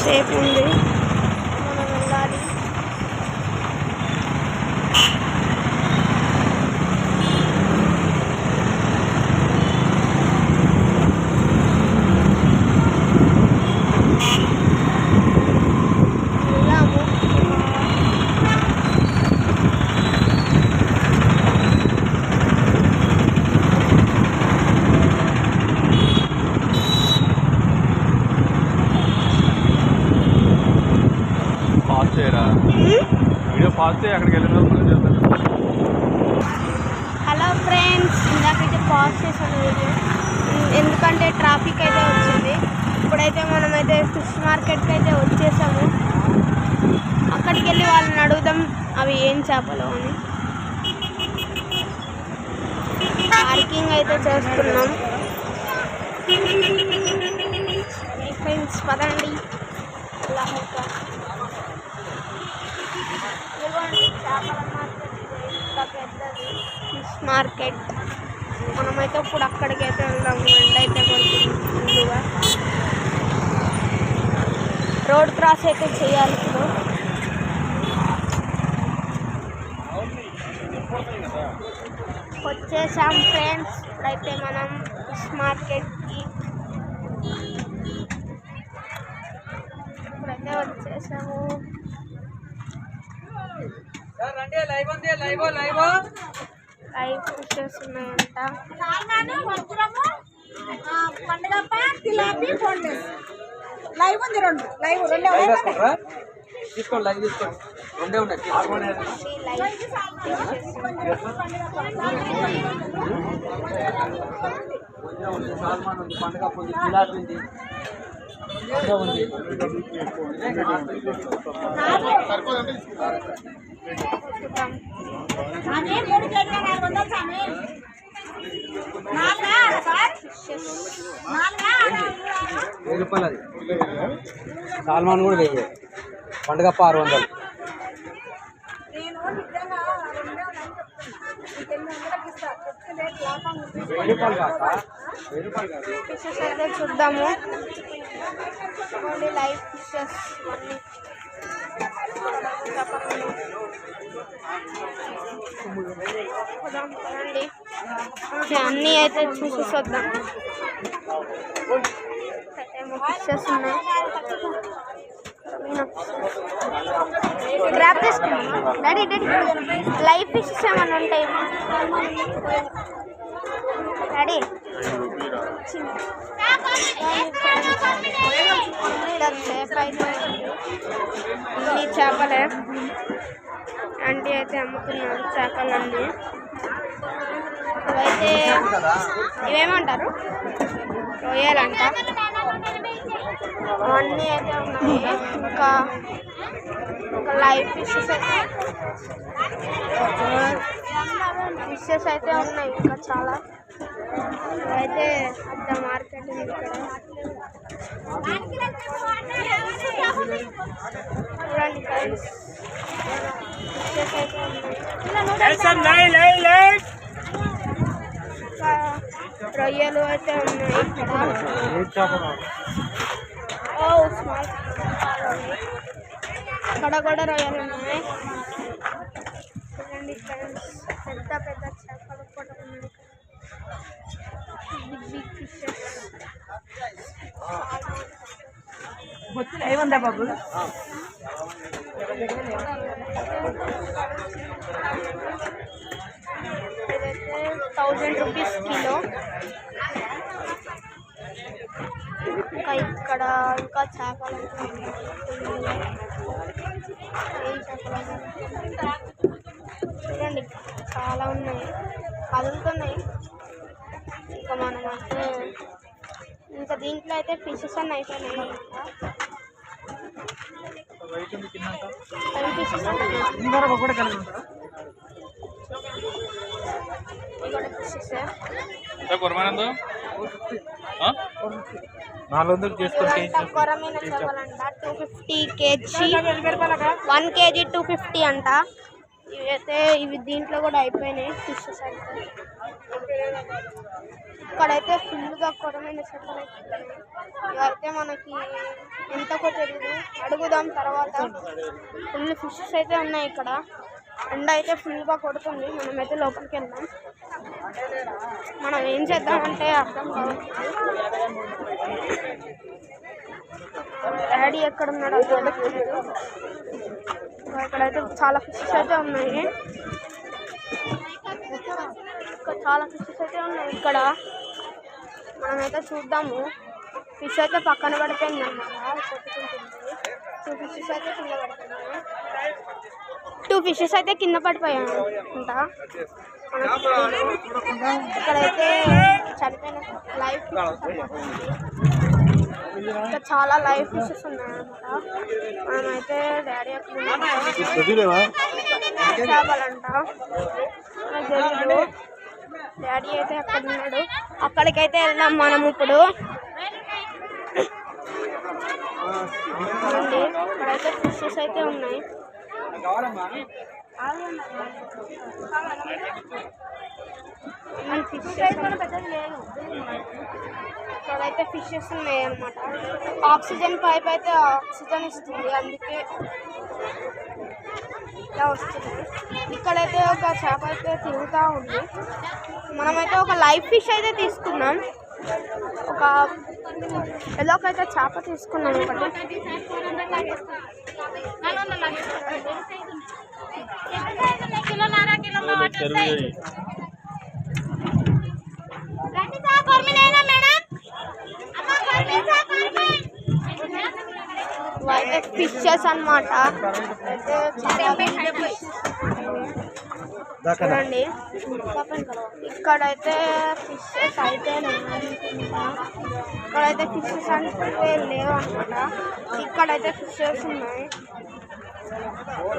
సేపు ఉంది, మనం వెళ్ళాలి. హలో ఫ్రెండ్స్, ఇందాకైతే పాజ్ చేశాను వీడియో ఎందుకంటే ట్రాఫిక్ అయితే వచ్చింది. ఇప్పుడైతే మనమైతే ఫిష్ మార్కెట్కి అయితే వచ్చేసాము. అక్కడికి వెళ్ళి వాళ్ళని అడుగుదాం అవి ఏం చేపలు అని. పార్కింగ్ అయితే చేస్తున్నాం ఫ్రెండ్స్, పదండి. చేపల మార్కెట్ ఇంత పెద్దది ఫిష్ మార్కెట్. మనమైతే ఇప్పుడు అక్కడికి అయితే వెళ్దాము. ఎండ అయితే కొడుతుంది. రోడ్ క్రాస్ అయితే చేయాలి ఇప్పుడు. వచ్చేసాం ఫ్రెండ్స్, ఇప్పుడైతే మనం ఫిష్ మార్కెట్కి ఇప్పుడైతే వచ్చేసాము. లైవ్ ఫిషెస్ ఉన్నాయంట. లైవ్ ఉంది, రెండే తీసుకోండి. లైవ్ తీసుకోండి, రెండే ఉన్నాయి. సాల్మాన్ ఉంది, పండుగ ఉంది, జిలాబీ ఉంది, ఉంది. ₹1000 అది. సాల్మాన్ కూడా 1000, పండుగప్ప 600. ఫిషెస్ అయితే చూద్దాము. లైవ్ ఫిషెస్ అన్నీ అయితే చూసేద్దాం. ఫిషెస్ ఉన్నాయి. గ్రాప్ చేసుకున్నాం డాడీ. లైవ్ ఫిషెస్ ఏమైనా ఉంటాయి డాడీ? అన్ని చేపలే ఆంటీ అయితే అమ్ముతున్నారు. చేపలన్నీ ఇవైతే ఇవేమంటారు, రొయ్యలంట. అవన్నీ అయితే ఉన్నాయి. ఇంకా లైవ్ ఫిషెస్ అయితే ఉన్నాయి ఇంకా చాలా. అయితే పెద్ద మార్కెట్ ఉంది ఇక్కడ. చూడండి ఫ్రెండ్స్, ఫిషెస్ అయితే ఉన్నాయి. రొయ్యలు అయితే ఉన్నాయి ఇక్కడ. స్మాల్ ఇక్కడ కూడా రొయ్యలు ఉన్నాయి. చూడండి ఫ్రెండ్స్, పెద్ద పెద్ద చేపలు కూడా ఉన్నాయి. Big fishes. ఏముందా బాబు? ఇదైతే 1000 రూపీస్ కిలో. ఇంకా ఇక్కడ ఇంకా చేపలు చూడండి చాలా ఉన్నాయి, కదులుతున్నాయి. ఇంకా మనం అంటే ఇంకా దీంట్లో అయితే ఫిషెస్ అన్నీ అయిపోయినాయి. కొరమీన చేపలంట 250 కేజీ, 1 కేజీ 250 అంట. ఇవైతే ఇవి దీంట్లో కూడా అయిపోయినాయి ఫిషెస్ అయితే. ఇక్కడైతే ఫుల్గా కొరమైన చేపలు ఇవైతే మనకి ఎంతకో తెలియదు, అడుగుదాం తర్వాత. ఫుల్ ఫిషెస్ అయితే ఉన్నాయి ఇక్కడ. ఎండ అయితే ఫుల్గా కొడుతుంది. మనమైతే లోపలికి వెళ్దాం. మనం ఏం చేద్దామంటే అర్థం కావచ్చు. డాడీ ఎక్కడ ఉన్నాడు అర్థం తెలియదు. ఇక్కడైతే చాలా ఫిషెస్ అయితే ఉన్నాయి. చాలా ఫిషెస్ అయితే ఉన్నాయి ఇక్కడ. మనమైతే చూద్దాము. ఫిష్ అయితే పక్కన పడిపోయింది అన్నమాట, కొట్టుకుంటుంది. 2 ఫిషెస్ అయితే కింద పడిపోయినాయి. 2 ఫిషెస్ అయితే కింద పడిపోయాయి అంట. ఇక్కడైతే చనిపోయిన లైవ్ ఇంకా చాలా లైవ్ ఫిషెస్ ఉన్నాయన్నమాట. మనమైతే డాడీ అక్కడ చేపలంట తెలియదు. డాడీ అయితే అక్కడ ఉన్నాడు. అక్కడికైతే వెళ్దాం మనం ఇప్పుడు. ఇక్కడైతే ఫిషెస్ అయితే ఉన్నాయి. ఇక్కడైతే ఫిషెస్ ఉన్నాయి అన్నమాట. ఆక్సిజన్ పైప్ అయితే ఆక్సిజన్ ఇస్తుంది, అందుకే ఇలా వస్తుంది. ఇక్కడైతే ఒక చేప అయితే తిరుగుతూ ఉంది. మనమైతే ఒక లైవ్ ఫిష్ అయితే తీసుకున్నాం. ఒక ఎలాగైతే చేప తీసుకున్నాం ఒకటి. అయితే ఫిషెస్ అన్నమాట. చూడండి ఇక్కడైతే ఫిషెస్ అయితే ఇక్కడైతే ఫిషెస్ అంటే లేవు అన్నమాట. ఇక్కడైతే ఫిషెస్ ఉన్నాయి.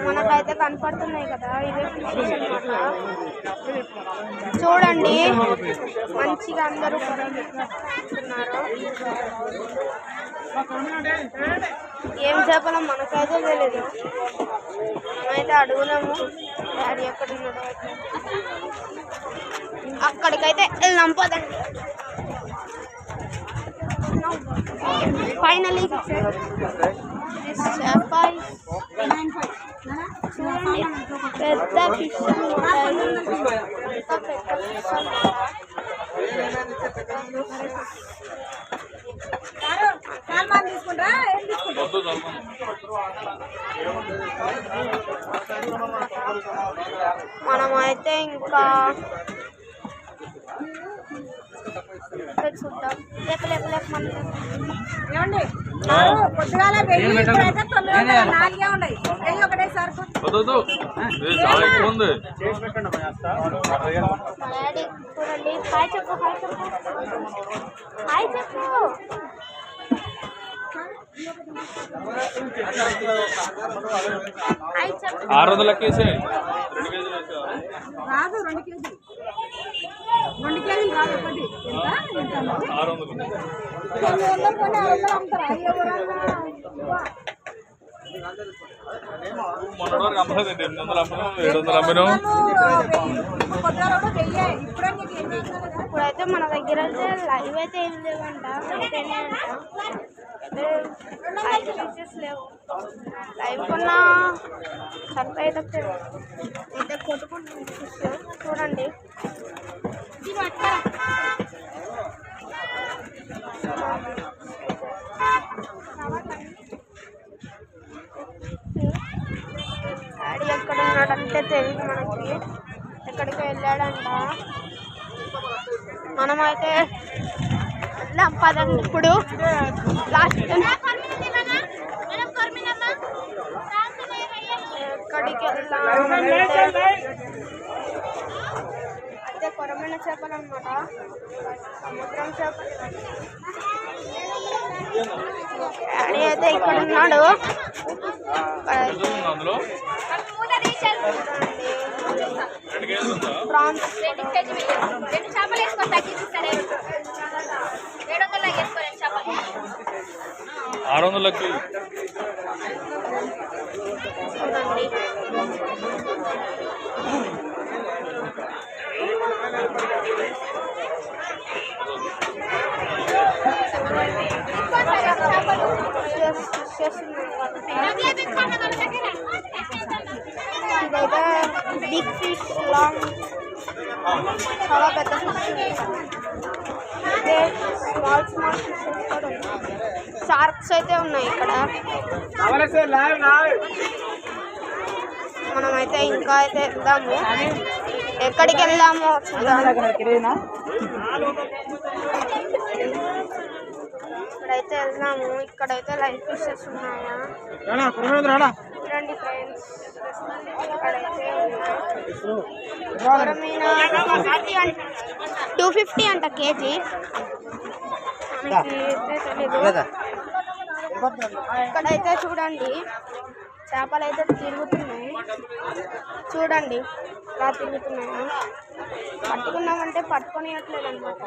మనకైతే కనపడుతున్నాయి కదా, ఇవే ఫిషెస్ అన్నమాట. చూడండి మంచిగా అందరూ కొనుక్కుంటున్నారు. ఏం చేపలో మనకైతే తెలియదు. మేమైతే అడుగుదాము డాడీ ఎక్కడ ఉన్నాడో. అక్కడికైతే వెళ్దాం పదండి. ఫైనలీ చేప చూడండి, పెద్ద ఫిష్ మనమైతే ఇంకా చూద్దాం. లేక పొద్దుగాల ఒకటేసారి చూడండి. హాయ్ చెప్పు, హాయ్ చెప్పు. 600 కేజీ రాదు, 2 కేజీలు 2 కేజీలు రాదు. ఒకటి ఎంత 600 అమ్ముతారా? మనోడు అమ్మలేదు, 800 అమ్మను, 700 అమ్మను. ఇప్పుడైతే మన దగ్గర అయితే లైవ్ అయితే ఏం లేవంట, ఫీచర్స్ లేవు. లైవ్ కొన్నా చనిపోయేటప్పుడు అయితే కొట్టుకుంటుంది. చూడండి డాడీ ఎక్కడ ఉన్నాడంటే తెలియదు మనకి. ఎక్కడికి వెళ్ళాడంట. మనమైతే వెళ్దాం పదండి. ఇప్పుడు లాస్ట్ ఎక్కడికి వెళ్దాం అయితే కొరమైన చేపలు అన్నమాట, సముద్రం చేపలు. డాడీ అయితే ఇక్కడ ఉన్నాడు. ప్రాన్స్ 600కి చూడండి. ఫిషెస్ ఉన్నాయి. ఇదైతే బిగ్ ఫిష్, లాంగ్, చాలా పెద్ద ఫిష్. ఇదే స్మాల్ స్మాల్ ఫిషెస్ కూడా ఉన్నాయి. షార్క్స్ అయితే ఉన్నాయి ఇక్కడ. మనమైతే ఇంకా అయితే వెళ్దాము. ఎక్కడికి వెళ్దామో చూద్దాం. ఇక్కడైతే వెళ్దాము. ఇక్కడైతే లైవ్ ఫిషెస్ ఉన్నాయా చూడండి ఫ్రెండ్స్. ఇక్కడైతే 250 అంట కేజీ. ఇక్కడైతే చూడండి చేపలు అయితే తిరుగుతున్నాయి. చూడండి ఇలా తిరుగుతున్నాయి. పట్టుకున్నామంటే పట్టుకొనియట్లేదు అనమాట.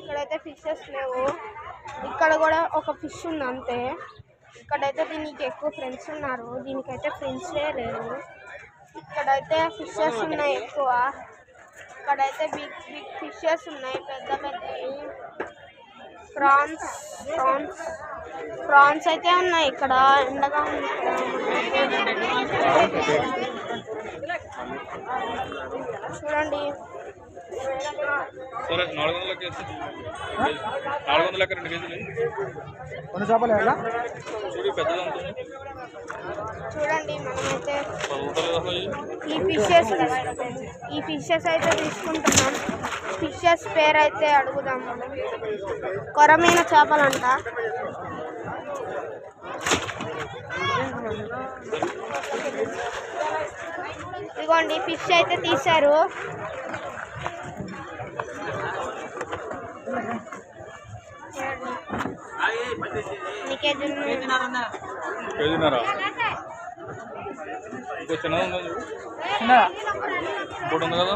ఇక్కడైతే ఫిషెస్ లేవు. ఇక్కడ కూడా ఒక ఫిష్ ఉంది అంతే. ఇక్కడైతే దీనికి ఎక్కువ ఫ్రెండ్స్ ఉన్నారు, దీనికైతే ఫ్రెండ్సే లేరు. ఇక్కడైతే ఫిషెస్ ఉన్నాయి ఎక్కువ. ఇక్కడైతే బిగ్ బిగ్ ఫిషెస్ ఉన్నాయి, పెద్ద పెద్దవి. ప్రాన్స్ అయితే ఉన్నాయి. ఇక్కడ ఎండగా ఉంది. చూడండి సరే 400 కేజీ 400 2 కేజీలు కొన్ని చేపలు చూడు పెద్దదంతా. చూడండి మనమైతే ఈ ఫిషెస్ అయితే తీసుకుంటున్నాం. ఫిషెస్ పేరు అయితే అడుగుదాం మనం. కొరమైన చేపలంట. ఇదిగోండి ఫిష్ అయితే తీశారు. కేజీన్నర. ఇంకో చిన్నది ఉందా చూడు. ఇంకోటి ఉంది కదా.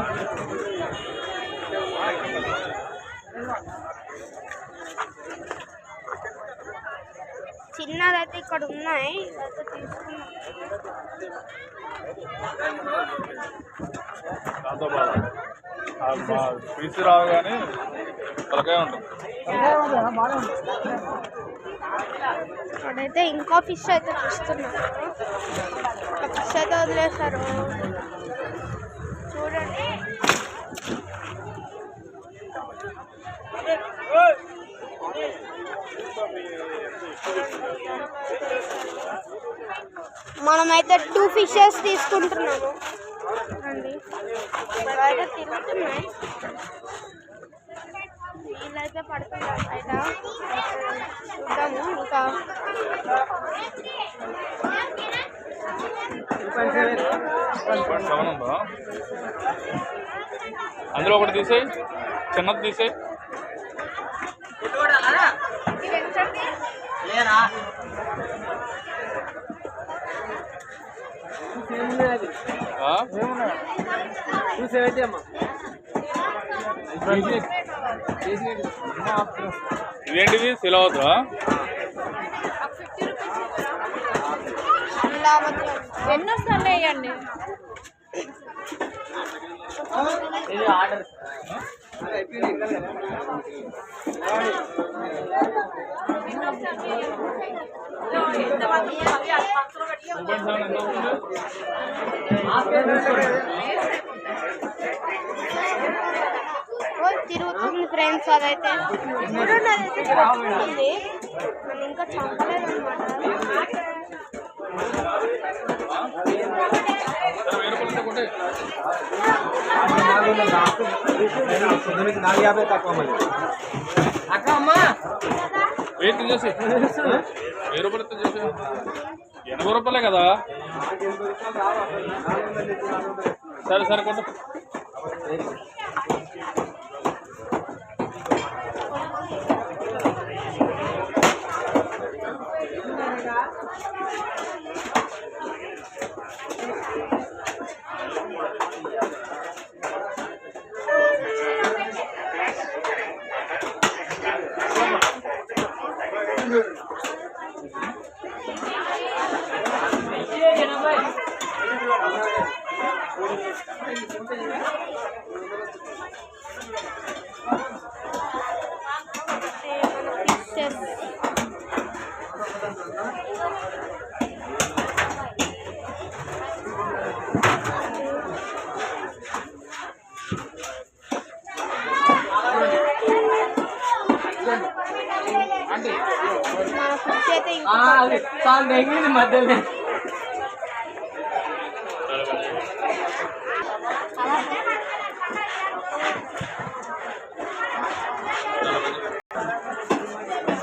చిన్నదైతే ఇక్కడ ఉన్నాయి. అయితే తీసుకున్నాం. దాంతో పీసు రావు కానీ తలకాయ ఉంటుంది. అక్కడైతే ఇంకో ఫిష్ అయితే చూస్తున్నారు. ఒక ఫిష్ అయితే వదిలేశారు. చూడండి మనమైతే 2 ఫిషెస్ తీసుకుంటున్నాము అండి. అయితే తిరుగుతున్నాయి. వీళ్ళైతే పడుతున్నారు బయట. చూద్దాము ఇంకా. ఉందా అందులో ఒకటి తీసేయి, చిన్నది తీసేయి. ఇదేంటిది సిలవద్దా? ఎన్నో సార్లు వేయండి. తిరుగుతుంది ఫ్రెండ్స్. అదైతే చూడండి, అదైతే తిరుగుతుంది. నన్ను ఇంకా చంపలేదు అనమాట. అక్క అమ్మా వెయిట్ చేసి 1000 రూపాయలు చేసి 80 రూపాయలే కదా. సరే సరే కొంత మా ఫిష్ అయితే అది చాలా తెగింది మధ్యలో.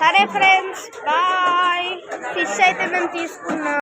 సరే ఫ్రెండ్స్ బాయ్. ఫిష్ అయితే మేము తీసుకున్నాం.